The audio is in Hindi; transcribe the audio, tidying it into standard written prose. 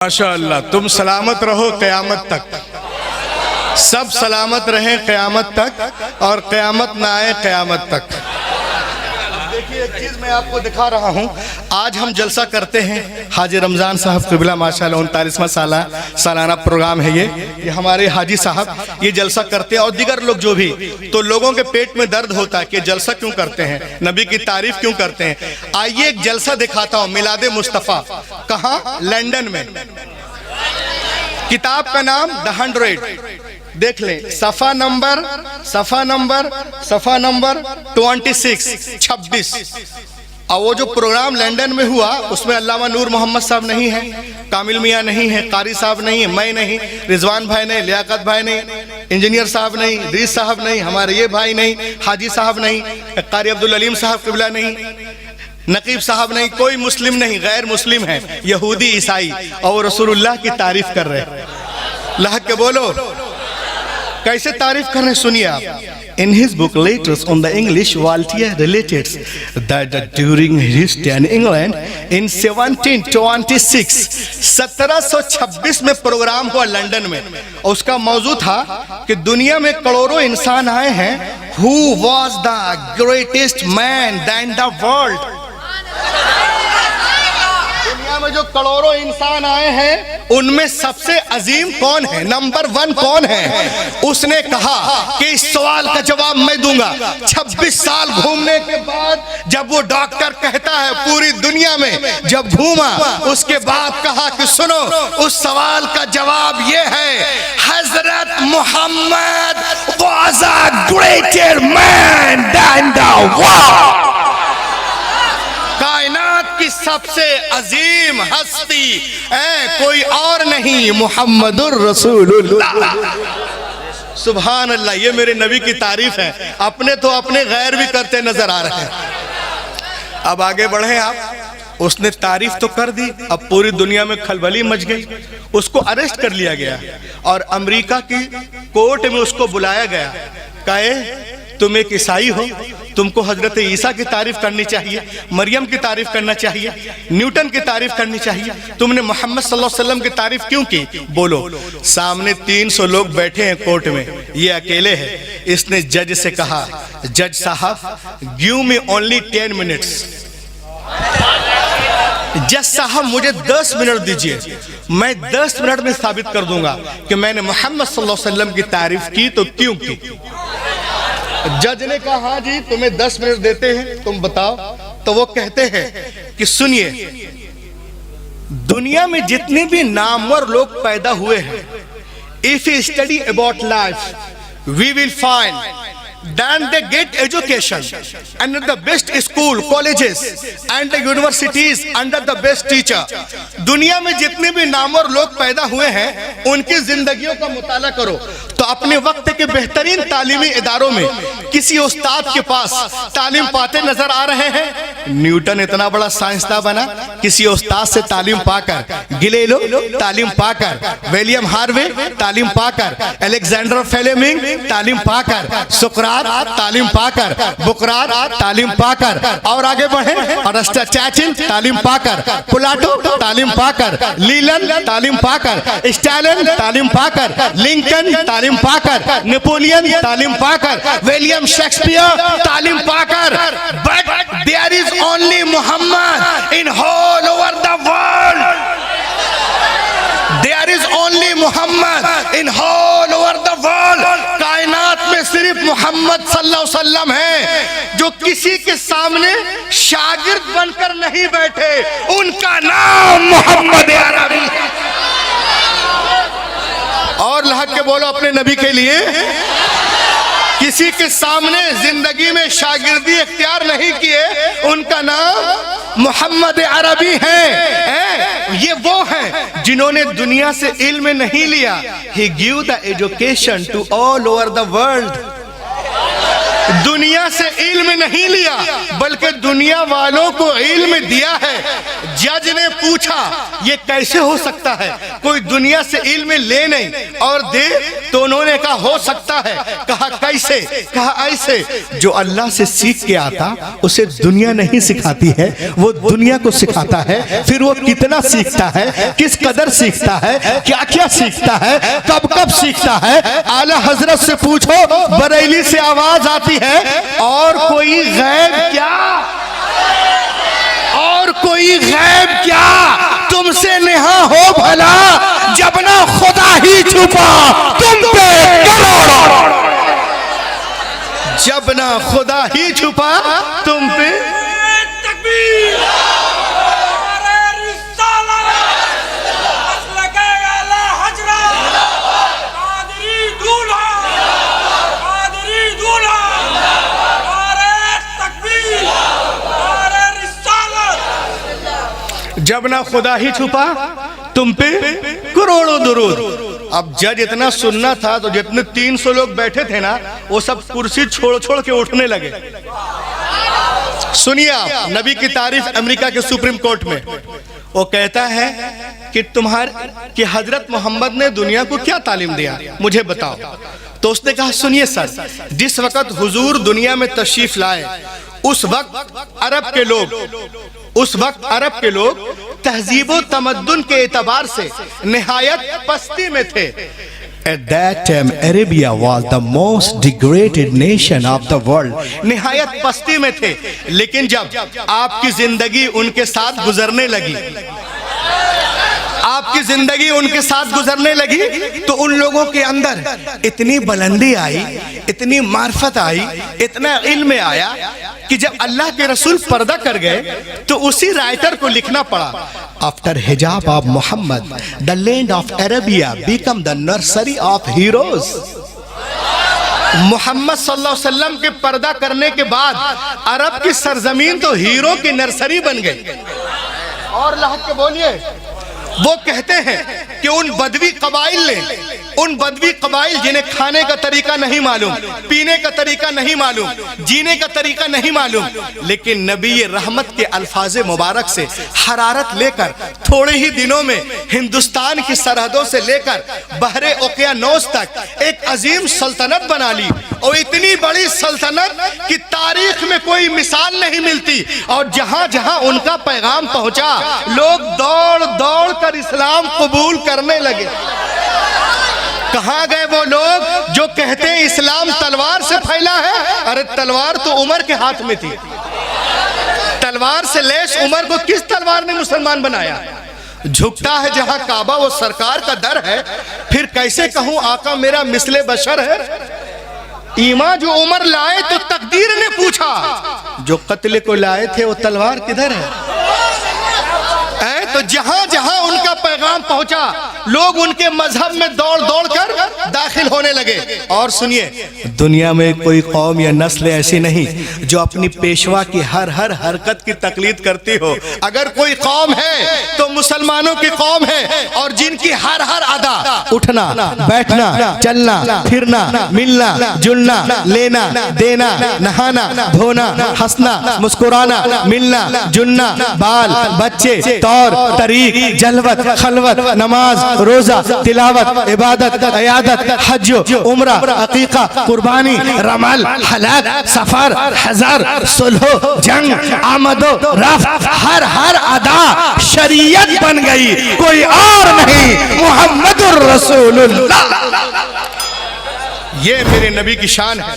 माशाअल्लाह, तुम सलामत रहो क़यामत तक, सब सलामत रहें क़यामत तक और क़यामत ना आए क़यामत तक। देखिए एक चीज़ मैं आपको दिखा रहा हूँ। आज हम जलसा करते हैं, हाजी रमज़ान साहब क़िबला माशाअल्लाह 39वां सालाना प्रोग्राम है ये हमारे हाजी साहब ये जलसा करते हैं और दीगर लोग जो भी, तो लोगों के पेट में दर्द होता है कि जलसा क्यों करते हैं, नबी की तारीफ क्यों करते हैं। आइए एक जलसा दिखाता हूँ, मिलादे मुस्तफ़ा। कहाँ? लंदन में। किताब का नाम द 100, देख लें, सफ़ा नंबर 26। और वो जो प्रोग्राम लंदन में हुआ उसमें अल्लामा नूर मोहम्मद साहब नहीं है, कामिल मियाँ नहीं है, कारी साहब नहीं है, मैं नहीं, रिजवान भाई नहीं, लियाकत भाई नहीं, इंजीनियर साहब नहीं, रीस साहब नहीं, हमारे ये भाई नहीं, हाजी साहब नहीं, कारी अब्दुल अलीम साहब क़िबला नहीं, नकीब साहब नहीं, कोई मुस्लिम नहीं, गैर मुस्लिम है, यहूदी ईसाई, और रसूलुल्लाह की तारीफ कर रहे हैं। लहक के बोलो, कैसे तारीफ कर रहे हैं सुनिए आप। In his book Letters on the English, Voltaire relates that during his stay in England in 1726, 1726 में प्रोग्राम हुआ लंदन में, और उसका मौजू था कि दुनिया में करोड़ों इंसान आए हैं, Who was the greatest man than the world? दुनिया में जो करोड़ों इंसान आए हैं उनमें सबसे अजीम कौन है, नंबर 1 कौन है। उसने कहा कि इस सवाल का जवाब मैं दूंगा। 26 साल घूमने के बाद जब वो डॉक्टर कहता है पूरी दुनिया में जब घूमा, उसके बाद कहा कि सुनो, उस सवाल का जवाब ये है, हजरत Mohammad was a greater man than the world। कायनात की सबसे अजीम हस्ती कोई और नहीं, मुहम्मदुर रसूलुल्लाह। सुभान अल्लाह, ये मेरे नबी की तारीफ है। अपने तो अपने गैर भी करते नजर आ रहे हैं। अब आगे बढ़े आप। उसने तारीफ तो कर दी, अब पूरी दुनिया में खलबली मच गई। उसको अरेस्ट कर लिया गया और अमेरिका की कोर्ट में उसको बुलाया गया। कहे तुम एक ईसाई हो, तुमको हजरत ईसा की तारीफ करनी चाहिए, मरियम की तारीफ करना चाहिए, न्यूटन की तारीफ करनी चाहिए, तुमने मोहम्मद सल्लल्लाहु अलैहि वसल्लम की तारीफ क्यों की? बोलो। सामने 300 लोग बैठे हैं कोर्ट में, ये अकेले हैं। इसने जज से कहा, जज साहब गिव मी ओनली 10 मिनट्स। जज साहब मुझे 10 मिनट दीजिए, मैं 10 मिनट में साबित कर दूंगा कि मैंने मोहम्मद सल्लल्लाहु अलैहि वसल्लम की तारीफ की तो क्यों की। जज ने कहा, हाँ जी तुम्हें 10 मिनट देते हैं, तुम बताओ। तो वो कहते हैं कि सुनिए, दुनिया में जितने भी नामवर लोग पैदा हुए हैं, if you study about life we will find then they get education under the best school, colleges and the universities under the best teacher। दुनिया में जितने भी नामवर लोग पैदा हुए हैं उनकी जिंदगियों का मुताला करो तो अपने वक्त के बेहतरीन तालीमी इदारों में किसी उस्ताद के पास तालीम पाते नजर आ रहे हैं। न्यूटन इतना बड़ा साइंसदान बना किसी उस्ताद से तालीम पाकर, गिलेलो तालीम पाकर, विलियम हार्वे तालीम पाकर, अलेक्जेंडर फ्लेमिंग तालीम पाकर, सुकरात तालीम पाकर, बुकरात तालीम पाकर, और आगे बढ़े अरिस्टोटेल तालीम पाकर, प्लेटो तालीम पाकर, लीलन तालीम पाकर, स्टालिन तालीम पाकर, लिंकन तालीम पाकर, नेपोलियन तालीम पाकर, विलियम शेक्सपियर तालीम पाकर। But there is only Muhammad in whole over the world. There is only Muhammad in whole over the world. कायनात में सिर्फ मोहम्मद सल्लल्लाहु अलैहि वसल्लम है जो किसी के सामने शागिर्द बनकर नहीं बैठे, उनका नाम मोहम्मद अरबी। और लहक के बोलो अपने नबी के लिए। किसी के सामने जिंदगी में शागिर्दी इख्तियार नहीं किए, उनका नाम मोहम्मद अरबी है। ये वो हैं जिन्होंने दुनिया से इल्म नहीं लिया, he give the education to all over the world. दुनिया से इल्म नहीं लिया बल्कि दुनिया वालों को इल्म दिया है। जज ने पूछा ये कैसे हो सकता है, कोई दुनिया से इल्म ले नहीं और दे, तो उन्होंने कहा हो सकता है। कहा कैसे? कहा ऐसे, जो अल्लाह से सीख के आता उसे दुनिया नहीं सिखाती है, वो दुनिया को सिखाता है। फिर वो कितना सीखता है, किस कदर सीखता है, क्या क्या सीखता है, कब कब सीखता है। आला हजरत से पूछो, बरेली से आवाज आती है, और कोई गैब क्या, और कोई गैब क्या तुमसे नेहा हो भला, जब ना खुदा ही छुपा तुम पे करोड़ों, जब ना खुदा ही छुपा तुम पे। जब ना खुदा ही छुपा तुम पे करोड़ों दुरूद। अब जज इतना सुनना था तो जितने 300 लोग बैठे थे ना, वो सब कुर्सी छोड़ छोड़ के उठने लगे। सुनिए आप, नबी की तारीफ अमेरिका के सुप्रीम कोर्ट में वो कहता है कि हजरत मोहम्मद ने दुनिया को क्या तालीम दिया, मुझे बताओ। तो उसने कहा सुनिए सर, जिस वक्त हुजूर दुनिया में तशरीफ लाए उस वक्त अरब के लोग तहजीब व तमद्दुन के एतबार से निहायत पस्ती में थे। At that time, Arabia was the most degraded nation of the world. निहायत पस्ती में थे, लेकिन जब आपकी जिंदगी उनके साथ गुजरने लगी, आपकी जिंदगी उनके साथ गुजरने लगी, तो उन लोगों के अंदर इतनी बुलंदी आई, इतनी मार्फत आई, इतना इल्म आया कि जब अल्लाह के रसूल पर्दा कर गए तो उसी राइटर को लिखना पड़ा, आफ्टर हिजाब of Muhammad the land of Arabia become the nursery of heroes. Muhammad सल्लल्लाहु अलैहि वसल्लम के पर्दा करने के बाद अरब की सरजमीन तो हीरो की नर्सरी बन गई। और लहक के बोलिए, वो कहते हैं कि उन बदवी कबाइल जिन्हें खाने का तरीका नहीं मालूम, पीने का तरीका नहीं मालूम, जीने का तरीका नहीं मालूम, लेकिन नबी रहमत के अल्फाज मुबारक से हरारत लेकर थोड़े ही दिनों में हिंदुस्तान की सरहदों से लेकर बहरे ओकियानोस तक एक अजीम सल्तनत बना ली। और इतनी बड़ी सल्तनत कि तारीख में कोई मिसाल नहीं मिलती। और जहां जहां उनका पैगाम पहुंचा, लोग दौड़ दौड़ कर इस्लाम कबूल करने लगे। कहां गए वो लोग जो कहते हैं इस्लाम तलवार से फैला है? अरे तलवार तो उमर के हाथ में थी। तलवार से लैस उमर को किस तलवार ने मुसलमान बनाया? झुकता है जहां काबा वो सरकार का दर है, फिर कैसे कहूं आका मेरा मिसले बशर है। ईमा जो उमर लाए तो तकदीर ने पूछा, जो कत्ल को लाए थे वो तलवार किधर है? तो जहां जहां उनका पैगाम पहुंचा, लोग उनके मजहब में दौड़ दौड़ कर दाखिल होने लगे। और सुनिए, दुनिया में कोई कौम या नस्ल ऐसी नहीं जो अपनी पेशवा की हर हर हरकत की तकलीद करती हो। अगर कोई कौम है तो मुसलमानों की कौम है, और जिनकी हर हर अदा, उठना, बैठना, चलना, फिरना, मिलना, जुलना, लेना, देना, नहाना, धोना, हंसना, मुस्कुराना, मिलना, जुलना, बाल बच्चे, तौर तरीक, जलवत, खलवत, नमाज, रोजा, तिलावत, इबादत, अयादत, हज, उम्रा, अकीका, कुर्बानी, रमल, हलाल, सफर, हजार, सुलह, जंग, आमदो, रफ, हर हर अदा शरीयत बन गई, कोई और नहीं, मुहम्मदुर रसूलुल्लाह। ये मेरे नबी की शान है।